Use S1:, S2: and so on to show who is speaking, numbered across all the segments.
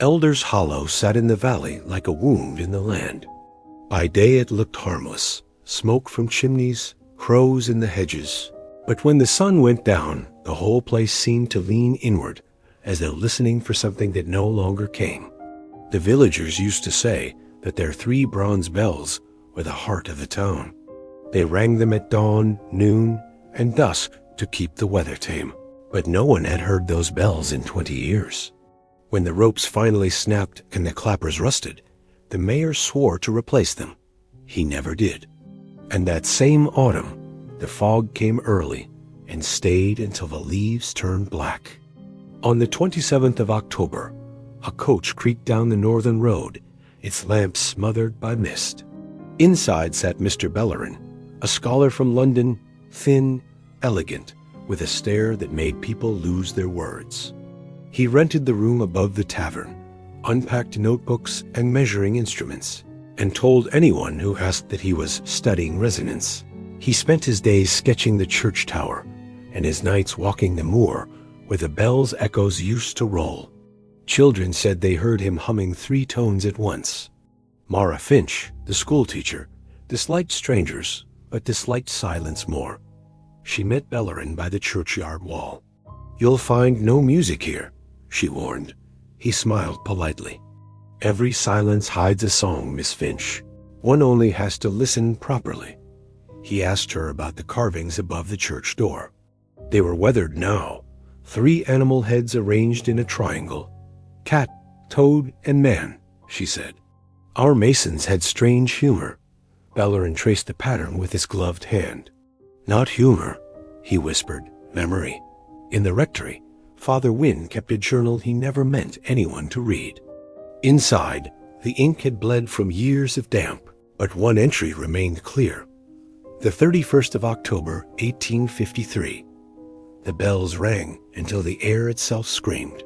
S1: Elder's Hollow sat in the valley like a wound in the land. By day it looked harmless, smoke from chimneys, crows in the hedges. But when the sun went down, the whole place seemed to lean inward, as though listening for something that no longer came. The villagers used to say that their 3 bronze bells were the heart of the town. They rang them at dawn, noon, and dusk to keep the weather tame. But no one had heard those bells in 20 years. When the ropes finally snapped and the clappers rusted, the mayor swore to replace them. He never did. And that same autumn, the fog came early and stayed until the leaves turned black. On the 27th of October, a coach creaked down the northern road, its lamps smothered by mist. Inside sat Mr. Bellerin, a scholar from London, thin, elegant, with a stare that made people lose their words. He rented the room above the tavern, unpacked notebooks and measuring instruments, and told anyone who asked that he was studying resonance. He spent his days sketching the church tower, and his nights walking the moor where the bells' echoes used to roll. Children said they heard him humming 3 tones at once. Mara Finch, the schoolteacher, disliked strangers, but disliked silence more. She met Bellerin by the churchyard wall. "You'll find no music here," she warned. He smiled politely. "Every silence hides a song, Miss Finch. One only has to listen properly." He asked her about the carvings above the church door. They were weathered now, 3 animal heads arranged in a triangle. "Cat, toad, and man," she said. "Our masons had strange humor." Bellerin traced the pattern with his gloved hand. "Not humor," he whispered, "memory. In the rectory, Father Wynne kept a journal he never meant anyone to read. Inside, the ink had bled from years of damp, but one entry remained clear. The 31st of October, 1853. The bells rang until the air itself screamed.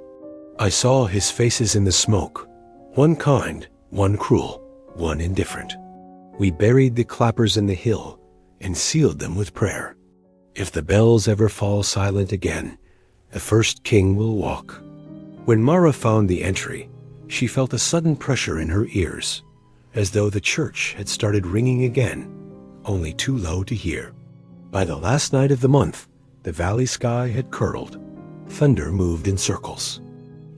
S1: I saw his faces in the smoke, one kind, one cruel, one indifferent. We buried the clappers in the hill and sealed them with prayer. If the bells ever fall silent again, the first king will walk. When Mara found the entry, she felt a sudden pressure in her ears, as though the church had started ringing again, only too low to hear. By the last night of the month, the valley sky had curled. Thunder moved in circles.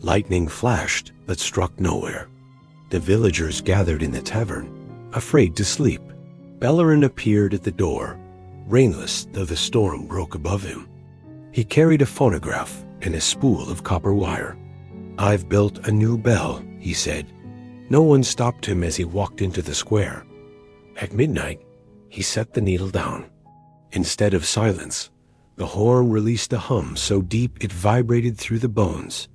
S1: Lightning flashed but struck nowhere. The villagers gathered in the tavern, afraid to sleep. Bellerin appeared at the door, rainless though the storm broke above him. He carried a phonograph and a spool of copper wire. "I've built a new bell," he said. No one stopped him as he walked into the square. At midnight, he set the needle down. Instead of silence, the horn released a hum so deep it vibrated through the bones.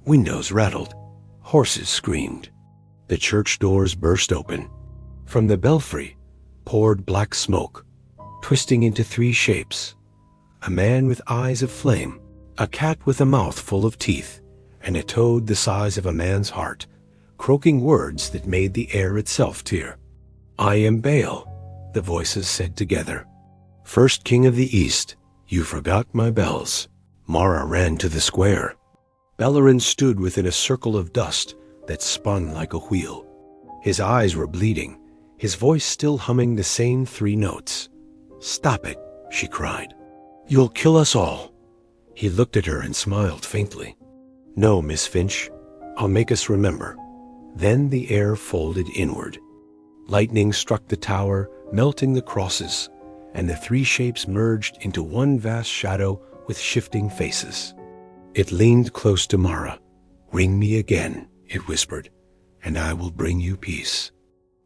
S1: Windows rattled. Horses screamed. The church doors burst open. From the belfry poured black smoke, twisting into 3 shapes. A man with eyes of flame, a cat with a mouth full of teeth, and a toad the size of a man's heart, croaking words that made the air itself tear. "I am Bael," the voices said together. "First king of the East, you forgot my bells." Mara ran to the square. Bellerin stood within a circle of dust that spun like a wheel. His eyes were bleeding, his voice still humming the same 3 notes. "Stop it," she cried. "You'll kill us all." He looked at her and smiled faintly. "No, Miss Finch, I'll make us remember." Then the air folded inward. Lightning struck the tower, melting the crosses, and the 3 shapes merged into one vast shadow with shifting faces. It leaned close to Mara. "Ring me again," it whispered, "and I will bring you peace.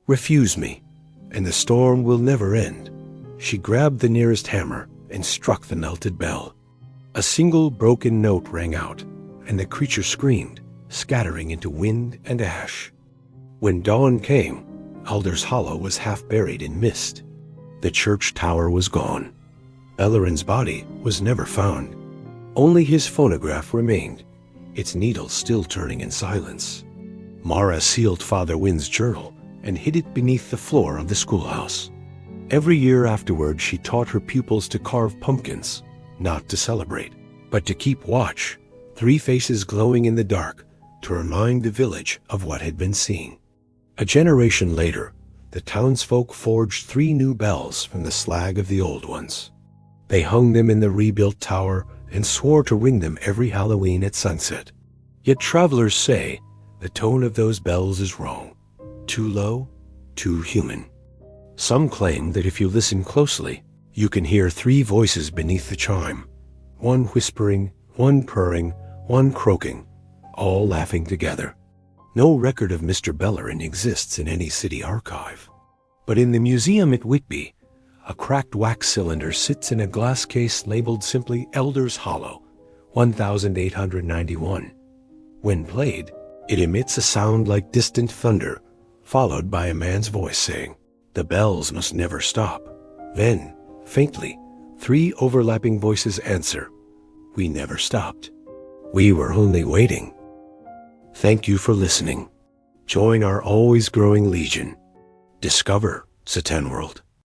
S1: Refuse me, and the storm will never end." She grabbed the nearest hammer and struck the melted bell. A single broken note rang out, and the creature screamed, scattering into wind and ash. When dawn came, Elder's Hollow was half buried in mist. The church tower was gone. Bellerin's body was never found. Only his phonograph remained, its needle still turning in silence. Mara sealed Father Wynne's journal and hid it beneath the floor of the schoolhouse. Every year afterward, she taught her pupils to carve pumpkins, not to celebrate, but to keep watch, 3 faces glowing in the dark, to remind the village of what had been seen. A generation later, the townsfolk forged 3 new bells from the slag of the old ones. They hung them in the rebuilt tower and swore to ring them every Halloween at sunset. Yet travelers say the tone of those bells is wrong. Too low, too human. Some claim that if you listen closely, you can hear 3 voices beneath the chime, one whispering, one purring, one croaking, all laughing together. No record of Mr. Bellerin exists in any city archive. But in the museum at Whitby, a cracked wax cylinder sits in a glass case labeled simply Elder's Hollow, 1891. When played, it emits a sound like distant thunder, followed by a man's voice saying, "The bells must never stop." Then, faintly, 3 overlapping voices answer, "We never stopped. We were only waiting." Thank you for listening. Join our always growing legion. Discover Satan World.